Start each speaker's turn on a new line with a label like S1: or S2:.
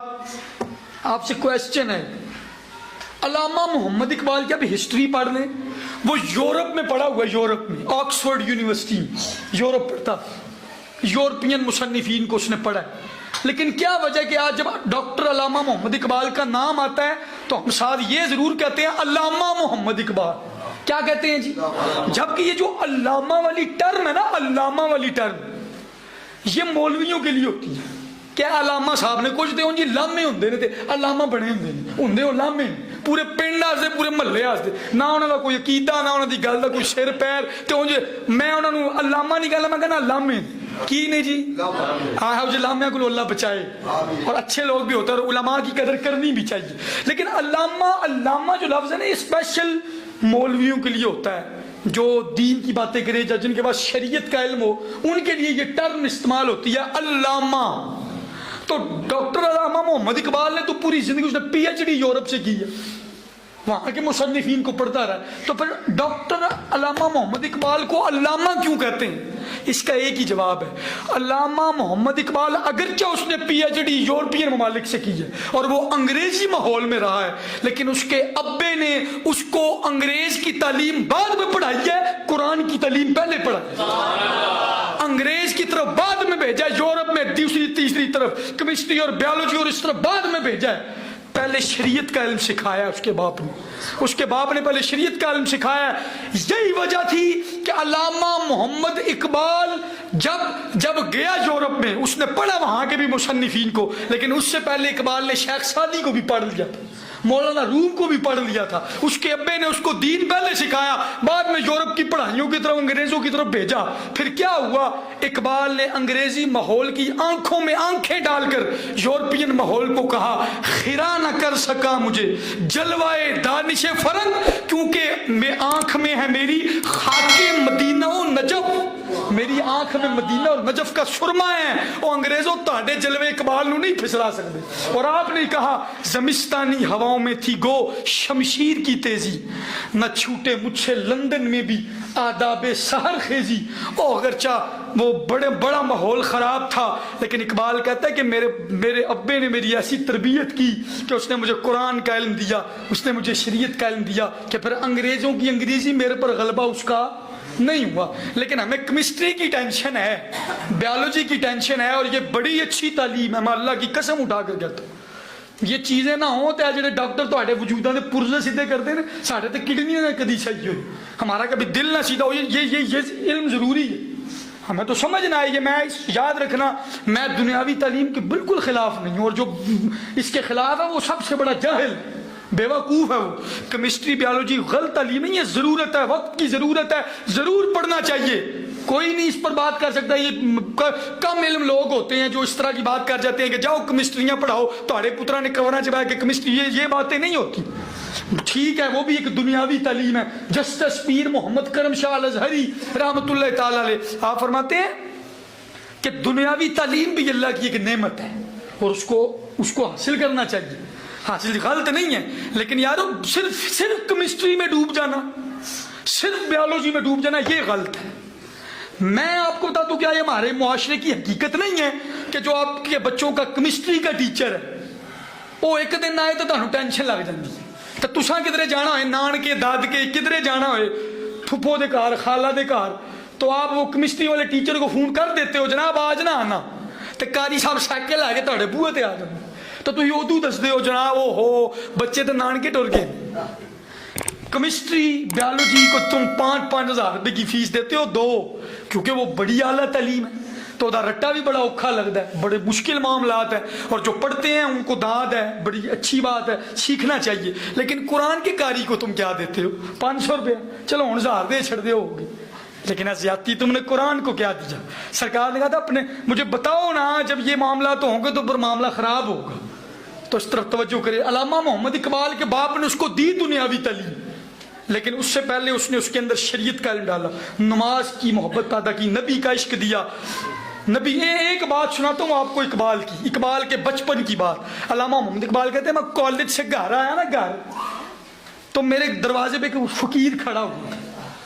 S1: آپ سے کویسچن ہے، علامہ محمد اقبال کی اب ہسٹری پڑھ لیں، وہ یورپ میں پڑھا ہوا ہے، یورپ میں آکسفورڈ یونیورسٹی میں یورپ پڑھتا، یورپین مصنفین کو اس نے پڑھا ہے۔ لیکن کیا وجہ کہ آج جب ڈاکٹر علامہ محمد اقبال کا نام آتا ہے تو ہم ساتھ یہ ضرور کہتے ہیں علامہ محمد اقبال، کیا کہتے ہیں جی؟ جبکہ یہ جو علامہ والی ٹرم ہے نا، علامہ والی ٹرم یہ مولویوں کے لیے ہوتی ہے۔ کیا علامہ صاحب نے کچھ دے جی لامے ہوندے نے تے علامہ بنے ہوندے وہ لامے پورے پنڈ واسطے پورے محلے واسطے، نہ انہاں دا کوئی عقیدہ نہ انہاں دی گل دا کوئی سر پیر، تے اونج میں انہاں نو علامہ نہیں کہنا، میں کہنا لامے کی نے جی، ہاں جو لامے کو اللہ بچائے، اور اچھے لوگ بھی ہوتے ہیں اور علماء کی قدر کرنی بھی چاہیے۔ لیکن علامہ جو لفظ ہے نا یہ اسپیشل مولویوں کے لیے ہوتا ہے جو دین کی باتیں کرے، جن کے پاس شریعت کا علم ہو، ان کے لیے یہ ٹرم استعمال ہوتی ہے علامہ۔ تو ڈاکٹر علامہ محمد اقبال نے تو پوری زندگی اس نے پی ایچ ڈی یورپ سے کی ہے، وہاں کے مصنفین کو پڑھتا رہا، تو پھر ڈاکٹر علامہ محمد اقبال کو علامہ کیوں کہتے ہیں؟ اس کا ایک ہی جواب ہے، علامہ محمد اقبال اگرچہ اس نے پی ایچ ڈی یورپین ممالک سے کی ہے اور وہ انگریزی ماحول میں رہا ہے، لیکن اس کے ابے نے اس کو انگریز کی تعلیم بعد میں پڑھائی ہے، قرآن کی تعلیم پہلے پڑھائی، انگریز کی طرف بعد میں بھیجا ہے، یورپ میں دوسری تیسری طرف کیمسٹری اور بیولوجی اور اس طرف بعد میں بھیجا ہے، پہلے شریعت کا علم سکھایا اس کے باپ نے، اس کے باپ نے پہلے شریعت کا علم سکھایا۔ یہی وجہ تھی کہ علامہ محمد اقبال جب گیا یورپ میں اس نے پڑھا وہاں کے بھی مصنفین کو، لیکن اس سے پہلے اقبال نے شیخ سعدی کو بھی پڑھ لیا تھا، مولانا روم کو بھی پڑھ لیا تھا، اس کے ابے نے اس کو دین پہلے سکھایا، بعد میں یورپ کی پڑھائیوں کی طرف انگریزوں کی طرف بھیجا۔ پھر کیا ہوا، اقبال نے انگریزی ماحول کی آنکھوں میں آنکھیں ڈال کر یورپین ماحول کو کہا خیرہ نہ کر سکا مجھے جلوائے دانش فرنگ، کیونکہ میں آنکھ میں ہے میری خاک مدینہ و نجف، میری آنکھ میں مدینہ اور نجف کا سرما ہے، وہ انگریزوں تہاڈے جلوے اقبال نو نہیں پھسلا سکتے۔ اور آپ نے کہا زمستانی ہواؤں میں تھی گو شمشیر کی تیزی، نہ چھوٹے مجھ سے لندن میں بھی آداب سحر خیزی۔ او اگرچہ وہ بڑا ماحول خراب تھا، لیکن اقبال کہتا ہے کہ میرے ابے نے میری ایسی تربیت کی کہ اس نے مجھے قرآن کا علم دیا، اس نے مجھے شریعت کا علم دیا کہ پھر انگریزوں کی انگریزی میرے پر غلبہ اس کا نہیں ہوا۔ لیکن ہمیں کیمسٹری کی ٹینشن ہے، بیولوجی کی ٹینشن ہے، اور یہ بڑی اچھی تعلیم ہے، میں اللہ کی قسم اٹھا کر کہتا ہوں یہ چیزیں نہ ہوں تو جڑے ڈاکٹر تہاڈے وجوداں دے پرزے سیدھے کرتے ہیں، ساڈے تے کڈنیاں نہ کدی صحیح ہوئی، ہمارا کبھی دل نہ سیدھا ہو، یہ علم ضروری ہے، ہمیں تو سمجھنا ہے۔ یہ میں یاد رکھنا، میں دنیاوی تعلیم کے بالکل خلاف نہیں ہوں، اور جو اس کے خلاف ہے وہ سب سے بڑا جاہل بے وقوف ہے۔ وہ کیمسٹری بیولوجی غلط تعلیم نہیں ہے، ضرورت ہے، وقت کی ضرورت ہے، ضرور پڑھنا چاہیے، کوئی نہیں اس پر بات کر سکتا۔ یہ کم علم لوگ ہوتے ہیں جو اس طرح کی بات کر جاتے ہیں کہ جاؤ کیمسٹریاں پڑھاؤ، تہاڈے پترا نے کورا چبایا کہ کیمسٹری، یہ باتیں نہیں ہوتی۔ ٹھیک ہے وہ بھی ایک دنیاوی تعلیم ہے۔ جسٹس پیر محمد کرم شاہ الازہری رحمۃ اللہ تعالی علیہ آپ فرماتے ہیں کہ دنیاوی تعلیم بھی اللہ کی ایک نعمت ہے، اور اس کو حاصل کرنا چاہیے، حاصل غلط نہیں ہے، لیکن یارو صرف کیمسٹری میں ڈوب جانا، صرف بیولوجی میں ڈوب جانا یہ غلط ہے۔ میں آپ کو بتا دوں کیا یہ ہمارے معاشرے کی حقیقت نہیں ہے کہ جو آپ کے بچوں کا کیمسٹری کا ٹیچر ہے وہ ایک دن آئے تو تمہیں ٹینشن لگ جاتی ہے، تو تساں کدھرے جانا ہوئے نانکے دادکے کدھرے جانا ہوئے پھپھو دے گھر خالہ دے گھر، تو آپ وہ کیمسٹری والے ٹیچر کو فون کر دیتے ہو جناب آج نہ آنا، تو قاری صاحب سائیکل آ کے تہاڈے بوہے تے آ جاندے، تو تسی ادو دسدے ہو جناب او ہو بچے تو نانکے ٹر گئے۔ کیمسٹری بیولوجی کو تم 5,000 روپے کی فیس دیتے ہو، دو، کیونکہ وہ بڑی اعلیٰ تعلیم ہے، تو ادا رٹا بھی بڑا اوکھا لگتا ہے، بڑے مشکل معاملات ہیں، اور جو پڑھتے ہیں ان کو داد ہے، بڑی اچھی بات ہے، سیکھنا چاہیے۔ لیکن قرآن کے قاری کو تم کیا دیتے ہو؟ 500 روپے، چلو ہوں 1000 دے چھڑ دے ہوگی، لیکن زیادتی تم نے قرآن کو کیا دیا؟ سرکار نے کہا تھا اپنے مجھے بتاؤ نا جب یہ معاملات ہوں گے تو پھر معاملہ خراب ہوگا، تو اس طرف توجہ کرے۔ علامہ محمد اقبال کے باپ نے اس کو دی دنیاوی تعلیم، لیکن اس سے پہلے اس نے اس کے اندر شریعت کا علم ڈالا، نماز کی محبت پیدا کی، نبی کا عشق دیا۔ نبی ایک بات سناتا ہوں آپ کو اقبال کے بچپن کی بات۔ علامہ محمد اقبال کہتے ہیں میں کالج سے گھر آیا نا، گھر تو میرے دروازے پہ ایک فقیر کھڑا ہوا،